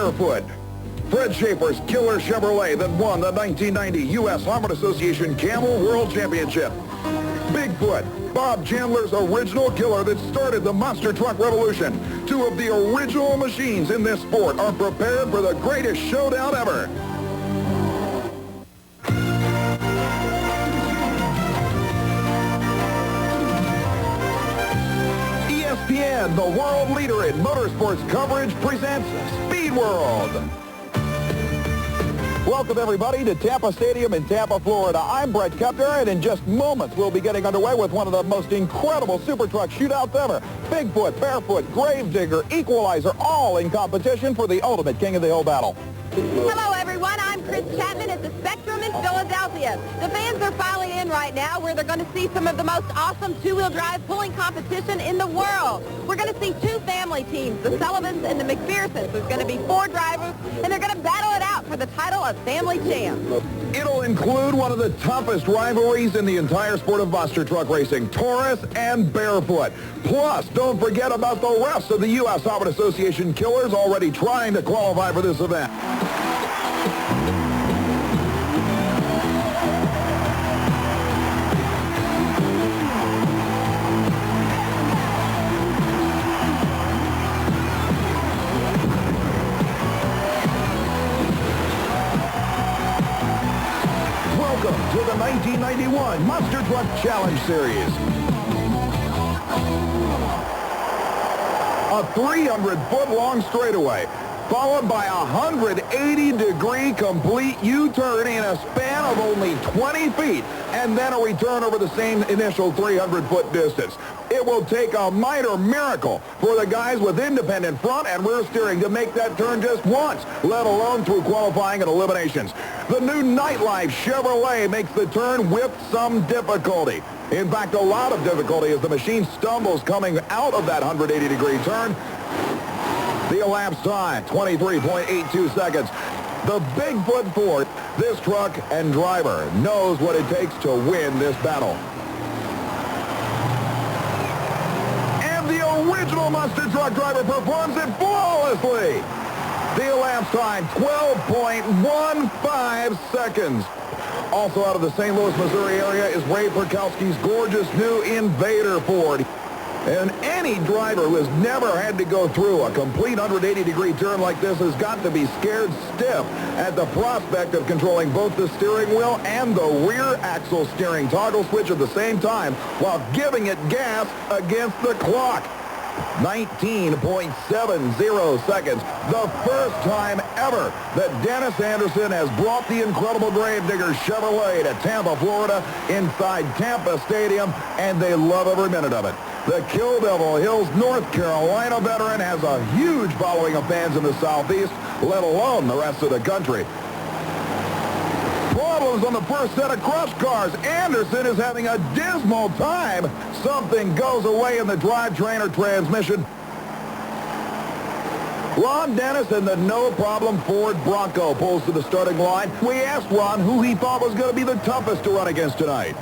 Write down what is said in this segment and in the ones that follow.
Barefoot. Fred Schaefer's killer Chevrolet that won the 1990 U.S. Harvard Association Camel World Championship. Bigfoot, Bob Chandler's original killer that started the monster truck revolution. Two of the original machines in this sport are prepared for the greatest showdown ever. ESPN, the world leader in motorsports coverage, presents Speedworld. Welcome, everybody, to Tampa Stadium in Tampa, Florida. I'm Brett Kepner, and in just moments, we'll be getting underway with one of the most incredible super truck shootouts ever. Bigfoot, Barefoot, Gravedigger, Equalizer, all in competition for the ultimate King of the Hill battle. Hello, everyone. I'm Chris Chapman at the Spectrum in Philadelphia. The fans are filing in right now where they're going to see some of the most awesome two-wheel drive pulling competition in the world. We're going to see two family teams, the Sullivans and the McPhersons. There's going to be four drivers, and they're going to battle it out for the title of family champ. It'll include one of the toughest rivalries in the entire sport of monster truck racing, Taurus and Barefoot. Plus, don't forget about the rest of the U.S. Harvard Association killers already trying to qualify for this event. Welcome to the 1991 Monster Truck Challenge Series. A 300-foot long straightaway, followed by a 180-degree complete U-turn in a span of only 20 feet, and then a return over the same initial 300-foot distance. It will take a minor miracle for the guys with independent front and rear steering to make that turn just once, let alone through qualifying and eliminations. The new Nightlife Chevrolet makes the turn with some difficulty. In fact, a lot of difficulty as the machine stumbles coming out of that 180-degree turn. The elapsed time, 23.82 seconds. The Bigfoot Ford, this truck and driver, knows what it takes to win this battle. And the original monster truck driver performs it flawlessly. The elapsed time, 12.15 seconds. Also out of the St. Louis, Missouri area is Ray Perkowski's gorgeous new Invader Ford. And any driver who has never had to go through a complete 180-degree turn like this has got to be scared stiff at the prospect of controlling both the steering wheel and the rear axle steering toggle switch at the same time while giving it gas against the clock. 19.70 seconds. The first time ever that Dennis Anderson has brought the incredible Gravedigger Chevrolet to Tampa, Florida, inside Tampa Stadium, and they love every minute of it. The Kill Devil Hills, North Carolina veteran has a huge following of fans in the Southeast, let alone the rest of the country. Problems on the first set of crush cars. Anderson is having a dismal time. Something goes away in the drivetrain or transmission. Ron Dennis and the no-problem Ford Bronco pulls to the starting line. We asked Ron who he thought was going to be the toughest to run against tonight.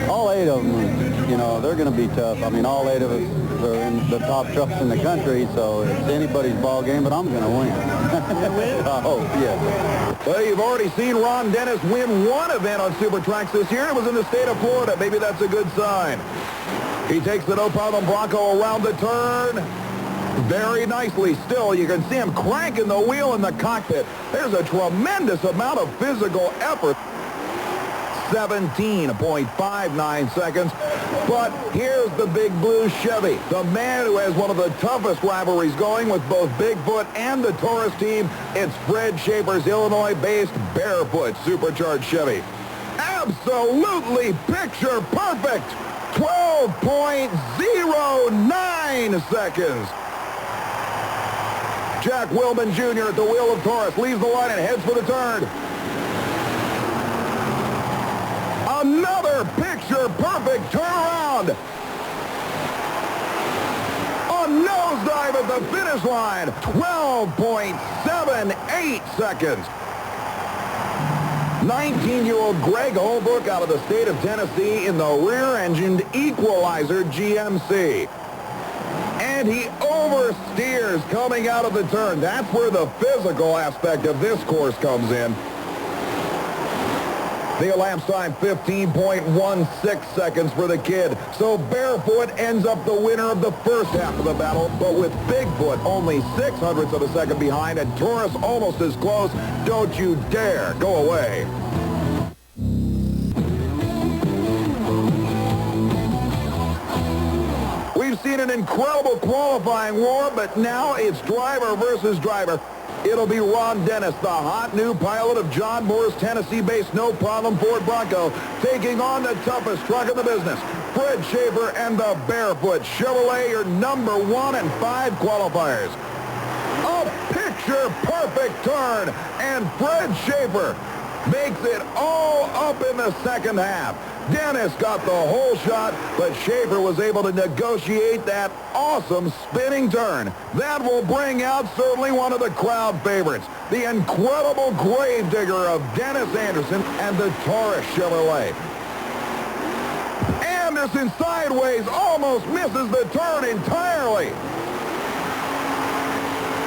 All eight of them, you know, they're going to be tough. I mean, all eight of us are in the top trucks in the country, so it's anybody's ball game, but I'm going to win. I hope, yeah. Well, you've already seen Ron Dennis win one event on Super Tracks this year. It was in the state of Florida. Maybe that's a good sign. He takes the no-problem Bronco around the turn very nicely. Still, you can see him cranking the wheel in the cockpit. There's a tremendous amount of physical effort. 17.59 seconds. But here's the Big Blue Chevy, the man who has one of the toughest rivalries going with both Bigfoot and the Taurus team. It's Fred Schaefer's Illinois-based Barefoot supercharged Chevy. Absolutely picture perfect. 12.09 seconds. Jack Willman Jr. at the wheel of Taurus leaves the line and heads for the turn. Another picture-perfect turnaround. A nosedive at the finish line. 12.78 seconds. 19-year-old Greg Holbrook out of the state of Tennessee in the rear-engined Equalizer GMC. And he oversteers coming out of the turn. That's where the physical aspect of this course comes in. The elapsed time, 15.16 seconds for the kid. So Barefoot ends up the winner of the first half of the battle, but with Bigfoot only 0.06 of a second behind and Taurus almost as close. Don't you dare go away. We've seen an incredible qualifying war, but now it's driver versus driver. It'll be Ron Dennis, the hot new pilot of John Moore's Tennessee-based no-problem Ford Bronco, taking on the toughest truck in the business. Fred Schaefer and the Barefoot Chevrolet, your number 1 and 5 qualifiers. A picture-perfect turn, and Fred Schaefer makes it all up in the second half. Dennis got the whole shot, but Schaefer was able to negotiate that awesome spinning turn. That will bring out certainly one of the crowd favorites, the incredible gravedigger of Dennis Anderson and the Taurus Chevrolet. Anderson sideways almost misses the turn entirely.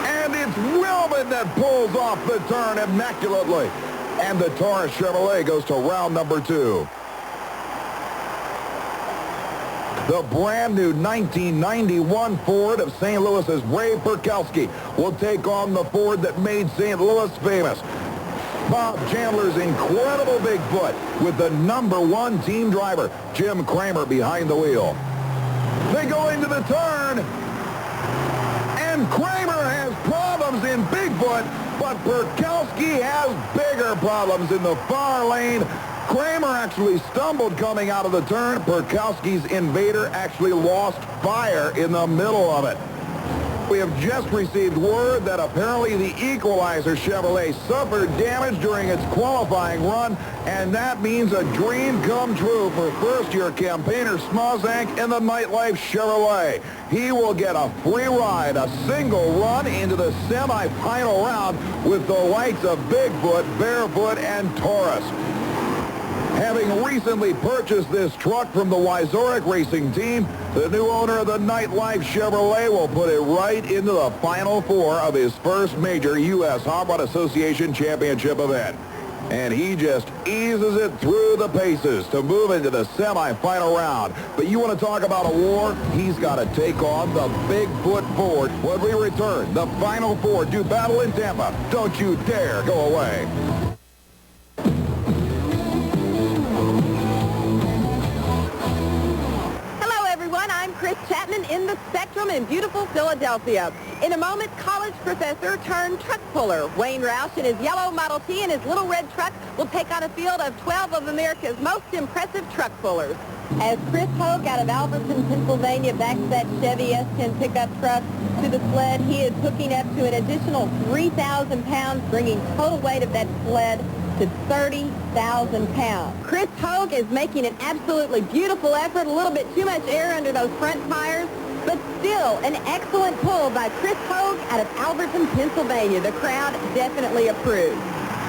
And it's Willman that pulls off the turn immaculately. And the Taurus Chevrolet goes to round number 2. The brand new 1991 Ford of St. Louis's Ray Perkowski will take on the Ford that made St. Louis famous. Bob Chandler's incredible Bigfoot with the number 1 team driver, Jim Kramer, behind the wheel. They go into the turn, and Kramer has problems in Bigfoot, but Perkowski has bigger problems in the far lane. Kramer actually stumbled coming out of the turn. Perkowski's Invader actually lost fire in the middle of it. We have just received word that apparently the Equalizer Chevrolet suffered damage during its qualifying run, and that means a dream come true for first-year campaigner Smozak in the Nightlife Chevrolet. He will get a free ride, a single run into the semifinal round with the likes of Bigfoot, Barefoot, and Taurus. Having recently purchased this truck from the Wyzoric Racing Team, the new owner of the Nightlife Chevrolet will put it right into the Final Four of his first major U.S. Hot Rod Association Championship event. And he just eases it through the paces to move into the semifinal round. But you want to talk about a war? He's got to take on the Bigfoot Ford. When we return, the Final Four do battle in Tampa. Don't you dare go away. Chapman in the Spectrum in beautiful Philadelphia. In a moment, college professor turned truck puller Wayne Roush in his yellow Model T and his little red truck will take on a field of 12 of America's most impressive truck pullers. As Chris Hogue out of Alberton, Pennsylvania backs that Chevy S10 pickup truck to the sled, he is hooking up to an additional 3,000 pounds, bringing total weight of that sled to 30,000 pounds. Chris Hogue is making an absolutely beautiful effort, a little bit too much air under those front tires, but still an excellent pull by Chris Hogue out of Alberton, Pennsylvania. The crowd definitely approves.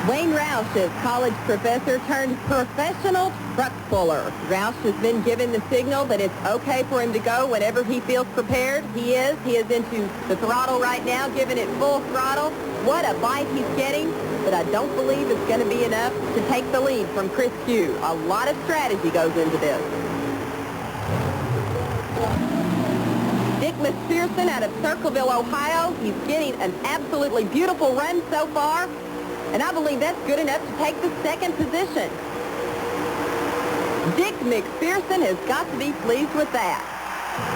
Wayne Roush is college professor turned professional truck puller. Roush has been given the signal that it's okay for him to go whenever he feels prepared. He is into the throttle right now, giving it full throttle. What a bite he's getting, but I don't believe it's going to be enough to take the lead from Chris Pugh. A lot of strategy goes into this. Dick McPherson out of Circleville, Ohio. He's getting an absolutely beautiful run so far, and I believe that's good enough to take the second position. Dick McPherson has got to be pleased with that.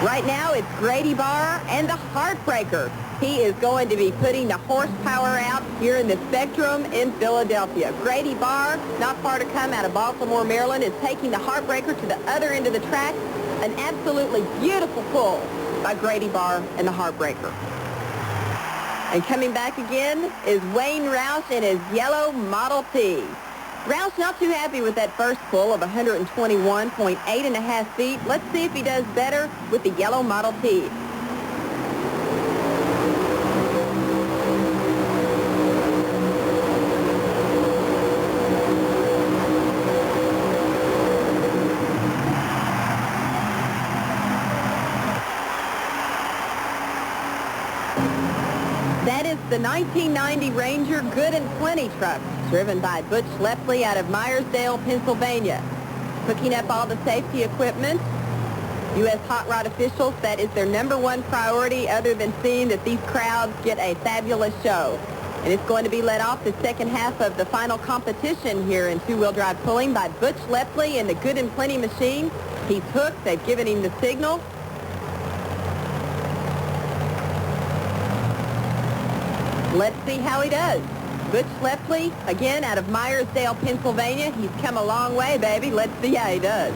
Right now, it's Grady Barr and the Heartbreaker. He is going to be putting the horsepower out here in the Spectrum in Philadelphia. Grady Barr, not far to come out of Baltimore, Maryland, is taking the Heartbreaker to the other end of the track. An absolutely beautiful pull by Grady Barr and the Heartbreaker. And coming back again is Wayne Roush in his yellow Model T. Roush not too happy with that first pull of 121.8½ feet. Let's see if he does better with the yellow Model T. is the 1990 Ranger Good and Plenty truck, driven by Butch Lepley out of Myersdale, Pennsylvania. Hooking up all the safety equipment. U.S. Hot Rod officials, that is their #1 priority other than seeing that these crowds get a fabulous show. And it's going to be led off the second half of the final competition here in two-wheel drive pulling by Butch Lepley in the Good and Plenty machine. He's hooked. They've given him the signal. Let's see how he does. Butch Lepley, again, out of Myersdale, Pennsylvania. He's come a long way, baby. Let's see how he does.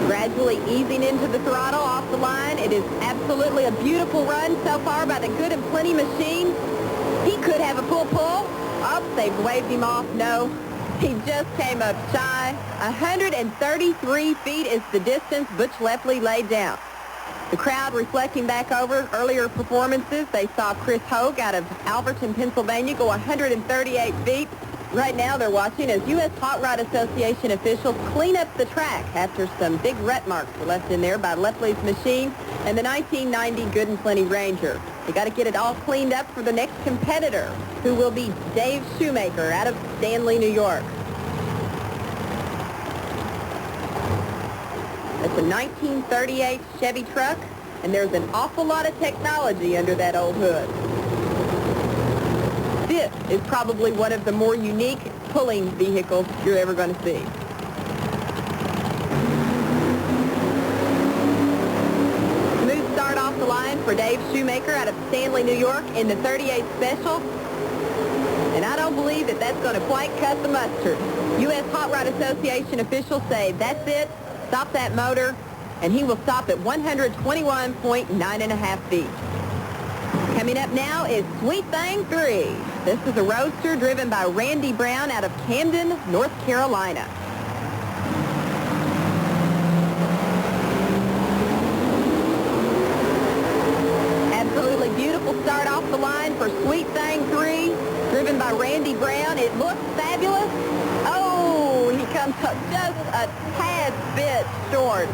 Gradually easing into the throttle off the line. It is absolutely a beautiful run so far by the Good and Plenty machine. He could have a pull. Oh, they've waved him off. No, he just came up shy. 133 feet is the distance Butch Lepley laid down. The crowd reflecting back over earlier performances. They saw Chris Hogue out of Alberton, Pennsylvania go 138 feet. Right now they're watching as U.S. Hot Rod Association officials clean up the track after some big rut marks were left in there by Lepley's machine and the 1990 Good and Plenty Ranger. They got to get it all cleaned up for the next competitor, who will be Dave Shoemaker out of Stanley, New York. It's a 1938 Chevy truck, and there's an awful lot of technology under that old hood. This is probably one of the more unique pulling vehicles you're ever going to see. Smooth start off the line for Dave Shoemaker out of Stanley, New York in the 38 Special. And I don't believe that that's going to quite cut the mustard. U.S. Hot Rod Association officials say that's it. Stop that motor, and he will stop at 121.9½ feet. Coming up now is Sweet Thing 3. This is a roadster driven by Randy Brown out of Camden, North Carolina. Absolutely beautiful start off the line for Sweet Thing 3, driven by Randy Brown. It looks fabulous. Oh, he comes up just a tad bit short.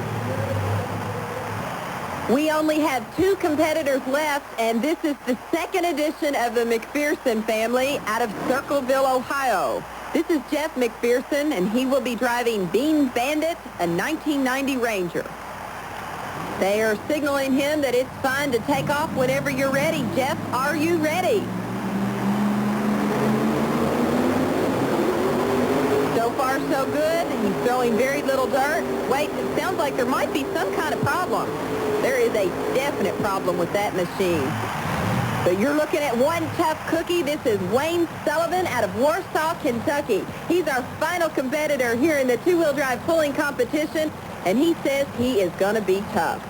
We only have 2 competitors left, and this is the second edition of the McPherson family out of Circleville, Ohio. This is Jeff McPherson, and he will be driving Bean Bandit, a 1990 Ranger. They are signaling him that it's fine to take off whenever you're ready. Jeff, are you ready? So far, so good. He's throwing very little dirt. Wait, it sounds like there might be some kind of problem. There is a definite problem with that machine. But you're looking at one tough cookie. This is Wayne Sullivan out of Warsaw, Kentucky. He's our final competitor here in the two-wheel drive pulling competition, and he says he is going to be tough.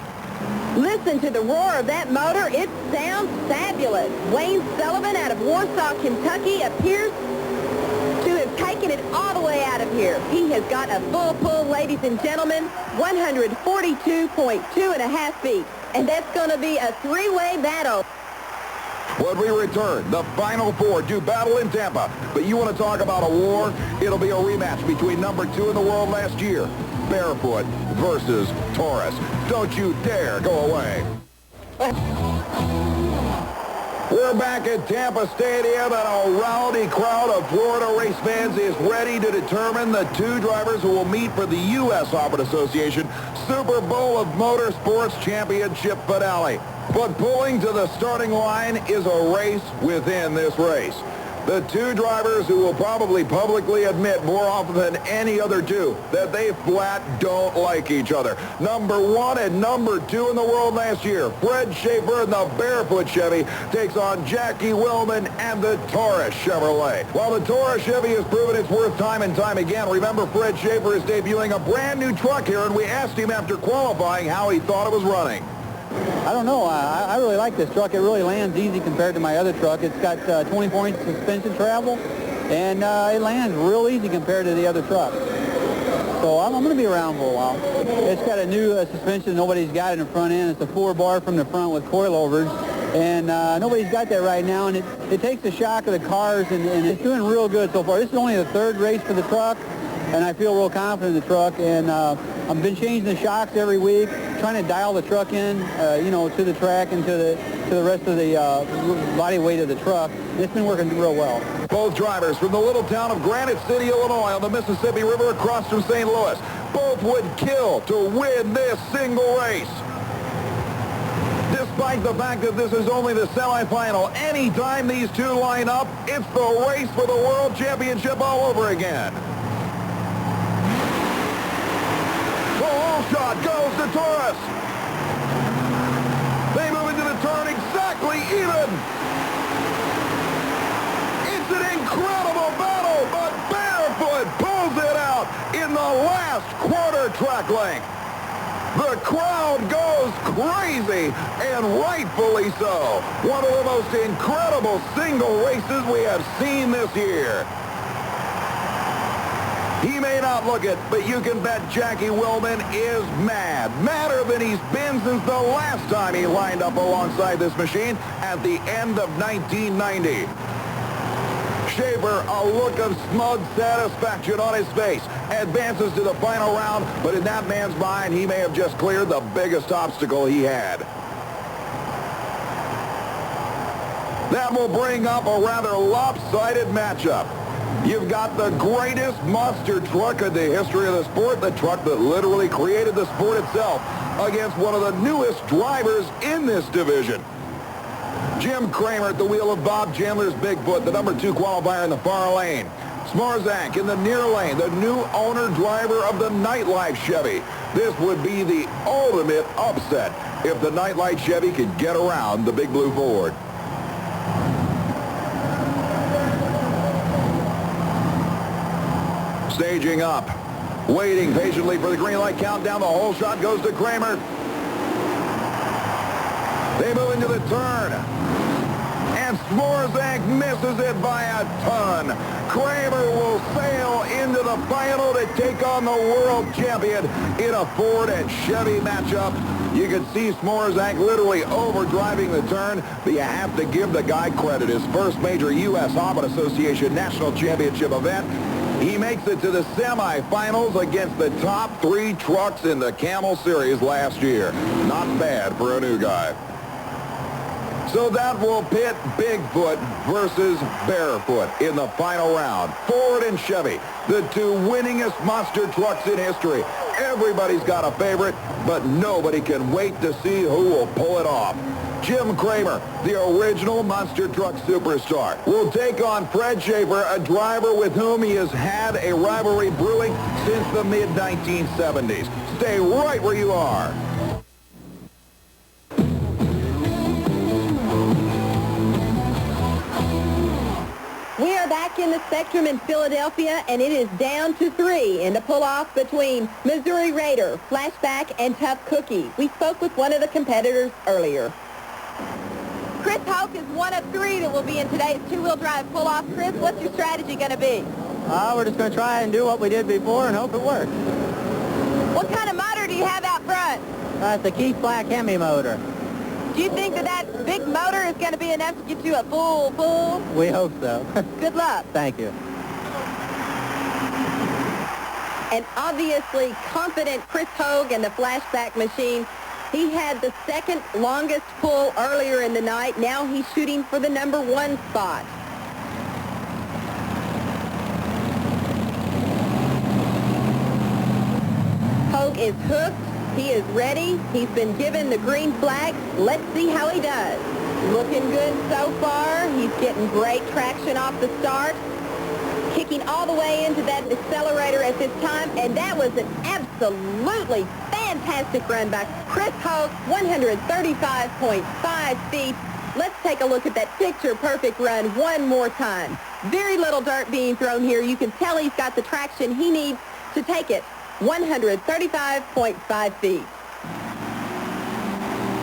Listen to the roar of that motor. It sounds fabulous. Wayne Sullivan out of Warsaw, Kentucky appears to have taken it all the way out of here. He has got a full pull, ladies and gentlemen, 142.2½ feet. And that's going to be a 3-way battle. When we return, the Final 4 do battle in Tampa. But you want to talk about a war? It'll be a rematch between #2 in the world last year, Barefoot versus Taurus. Don't you dare go away. We're back at Tampa Stadium, and a rowdy crowd of Florida race fans is ready to determine the 2 drivers who will meet for the U.S. Hot Rod Association Super Bowl of Motorsports Championship finale. But pulling to the starting line is a race within this race. The 2 drivers who will probably publicly admit more often than any other 2 that they flat don't like each other. #1 and #2 in the world last year, Fred Schaefer in the Barefoot Chevy takes on Jackie Willman and the Taurus Chevrolet. While the Taurus Chevy has proven its worth time and time again, remember Fred Schaefer is debuting a brand new truck here, and we asked him after qualifying how he thought it was running. I don't know. I really like this truck. It really lands easy compared to my other truck. It's got 24-inch suspension travel, and it lands real easy compared to the other truck. So I'm going to be around for a while. It's got a new suspension nobody's got in the front end. It's a 4-bar from the front with coilovers, and nobody's got that right now, and it takes the shock of the cars, and it's doing real good so far. This is only the 3rd race for the truck, and I feel real confident in the truck, and I've been changing the shocks every week, trying to dial the truck in, you know, to the track and to to the rest of the body weight of the truck. It's been working real well. Both drivers from the little town of Granite City, Illinois, on the Mississippi River across from St. Louis. Both would kill to win this single race. Despite the fact that this is only the semifinal, anytime these two line up, it's the race for the World Championship all over again. The whole shot goes to Torres. They move into the turn exactly even. It's an incredible battle, but Barefoot pulls it out in the last quarter track length. The crowd goes crazy, and rightfully so. One of the most incredible single races we have seen this year. He may not look it, but you can bet Jackie Willman is mad. Madder than he's been since the last time he lined up alongside this machine at the end of 1990. Schaefer, a look of smug satisfaction on his face, advances to the final round, but in that man's mind, he may have just cleared the biggest obstacle he had. That will bring up a rather lopsided matchup. You've got the greatest monster truck in the history of the sport, the truck that literally created the sport itself, against one of the newest drivers in this division. Jim Kramer at the wheel of Bob Chandler's Bigfoot, the number 2 qualifier in the far lane. Smarzak in the near lane, the new owner-driver of the Nightlife Chevy. This would be the ultimate upset if the Nightlight Chevy could get around the Big Blue Ford. Staging up, waiting patiently for the green light countdown. The whole shot goes to Kramer. They move into the turn, and Smorzak misses it by a ton. Kramer will sail into the final to take on the world champion in a Ford and Chevy matchup. You can see Smorzak literally overdriving the turn, but you have to give the guy credit. His first major U.S. Hobbit Association National Championship event. He makes it to the semifinals against the top 3 trucks in the Camel Series last year. Not bad for a new guy. So that will pit Bigfoot versus Barefoot in the final round. Ford and Chevy, the 2 winningest monster trucks in history. Everybody's got a favorite, but nobody can wait to see who will pull it off. Jim Kramer, the original monster truck superstar, will take on Fred Schaefer, a driver with whom he has had a rivalry brewing since the mid-1970s. Stay right where you are. We are back in the Spectrum in Philadelphia, and it is down to 3 in the pull-off between Missouri Raider, Flashback, and Tough Cookie. We spoke with one of the competitors earlier. Chris Hoke is one of 3 that will be in today's 2-wheel drive pull-off. Chris, what's your strategy going to be? We're just going to try and do what we did before and hope it works. What kind of motor do you have out front? It's a Keith Black Hemi motor. Do you think that big motor is going to be enough to get you a full? We hope so. Good luck. Thank you. And obviously confident Chris Hogue and the Flashback machine. He had the second longest pull earlier in the night. Now he's shooting for the number 1 spot. Hogue is hooked. He is ready. He's been given the green flag. Let's see how he does. Looking good so far. He's getting great traction off the start. Kicking all the way into that accelerator at this time. And that was an absolutely fantastic run by Chris Hogue, 135.5 feet. Let's take a look at that picture-perfect run one more time. Very little dirt being thrown here. You can tell he's got the traction he needs to take it. 135.5 feet.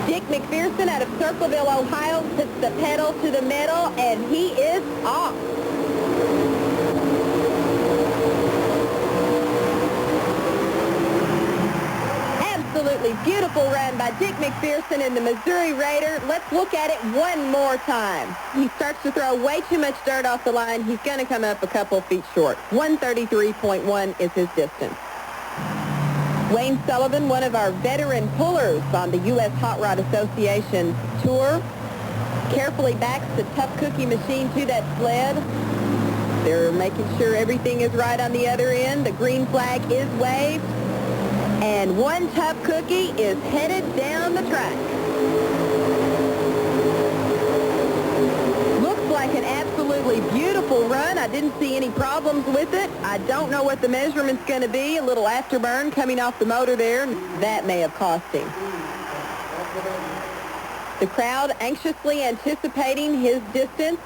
Dick McPherson out of Circleville, Ohio, puts the pedal to the metal, and he is off. Absolutely beautiful run by Dick McPherson in the Missouri Raider. Let's look at it one more time. He starts to throw way too much dirt off the line. He's going to come up a couple feet short. 133.1 is his distance. Wayne Sullivan, one of our veteran pullers on the U.S. Hot Rod Association Tour. Carefully backs the Tough Cookie machine to that sled. They're making sure everything is right on the other end. The green flag is waved. And one Tough Cookie is headed down the track. Looks like an absolutely beautiful run. I didn't see any problems with it. I don't know what the measurement's going to be. A little afterburn coming off the motor there. That may have cost him. The crowd anxiously anticipating his distance.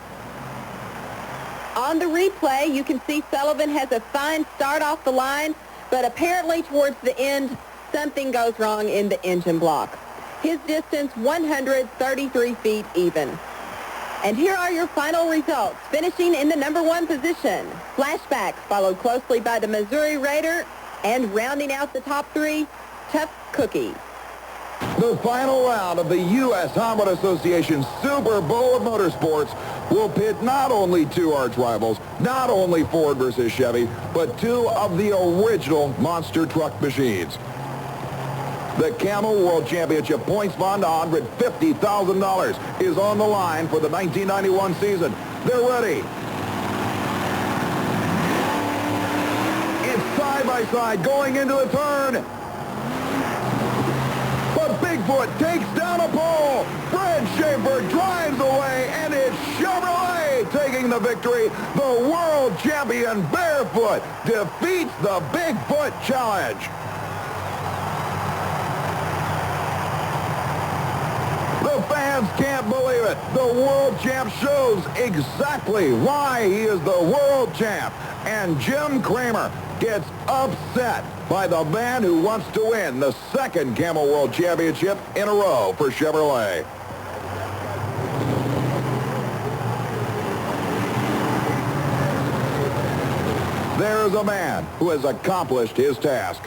On the replay, you can see Sullivan has a fine start off the line, but apparently towards the end, something goes wrong in the engine block. His distance, 133 feet even. And here are your final results. Finishing in the number 1 position, Flashback, followed closely by the Missouri Raider, and rounding out the top 3, Tough Cookie. The final round of the U.S. Helmet Association Super Bowl of Motorsports will pit not only two arch rivals, not only Ford versus Chevy, but two of the original monster truck machines. The Camel World Championship points fund, $150,000, is on the line for the 1991 season. They're ready. It's side by side going into the turn. But Bigfoot takes down a pole. Fred Schaefer drives away, and it's Chevrolet taking the victory. The world champion Barefoot defeats the Bigfoot Challenge. The fans can't believe it. The world champ shows exactly why he is the world champ. And Jim Kramer gets upset by the man who wants to win the second Camel World Championship in a row for Chevrolet. There's a man who has accomplished his task.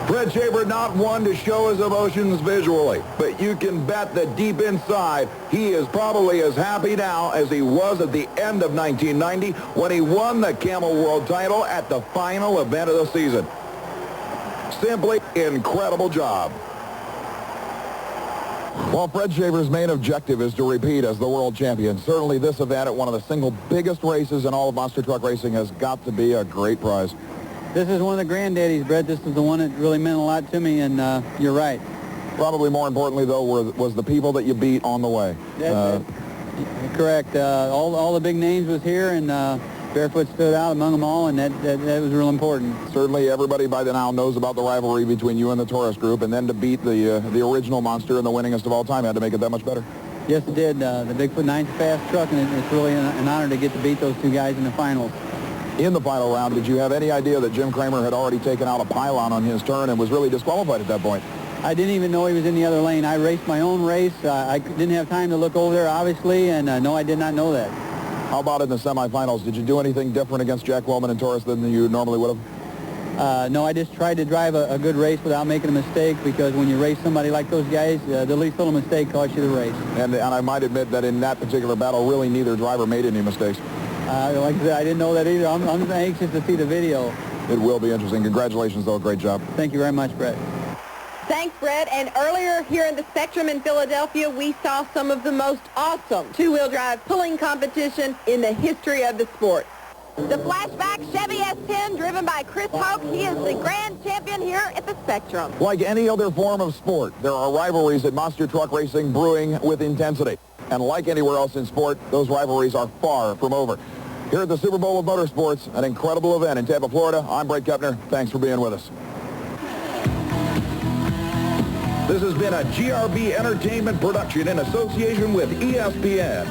Fred Schaefer, not one to show his emotions visually, but you can bet that deep inside, he is probably as happy now as he was at the end of 1990 when he won the Camel World title at the final event of the season. Simply incredible job. While Fred Schaefer's main objective is to repeat as the world champion, certainly this event at one of the single biggest races in all of monster truck racing has got to be a great prize. This is one of the granddaddies, Brett. This is the one that really meant a lot to me, and you're right. Probably more importantly, though, was the people that you beat on the way. Correct. All the big names was here, and Barefoot stood out among them all, and that was real important. Certainly everybody by now knows about the rivalry between you and the Taurus group, and then to beat the original monster and the winningest of all time had to make it that much better. Yes, it did. The Bigfoot 9's a fast truck, and it's really an honor to get to beat those two guys in the finals. In the final round, did you have any idea that Jim Kramer had already taken out a pylon on his turn and was really disqualified at that point? I didn't even know he was in the other lane. I raced my own race. I didn't have time to look over there, obviously, and no, I did not know that. How about in the semifinals? Did you do anything different against Jack Wellman and Taurus than you normally would have? No, I just tried to drive a good race without making a mistake, because when you race somebody like those guys, the least little mistake costs you the race. And I might admit that in that particular battle, really neither driver made any mistakes. Like I said, I didn't know that either. I'm anxious to see the video. It will be interesting. Congratulations, though. Great job. Thank you very much, Brett. Thanks, Brett. And earlier here in the Spectrum in Philadelphia, we saw some of the most awesome two-wheel drive pulling competition in the history of the sport. The flashback Chevy S10 driven by Chris Hoke. He is the grand champion here at the Spectrum. Like any other form of sport, there are rivalries at monster truck racing brewing with intensity. And like anywhere else in sport, those rivalries are far from over. Here at the Super Bowl of Motorsports, an incredible event in Tampa, Florida, I'm Brett Kepner. Thanks for being with us. This has been a GRB Entertainment production in association with ESPN.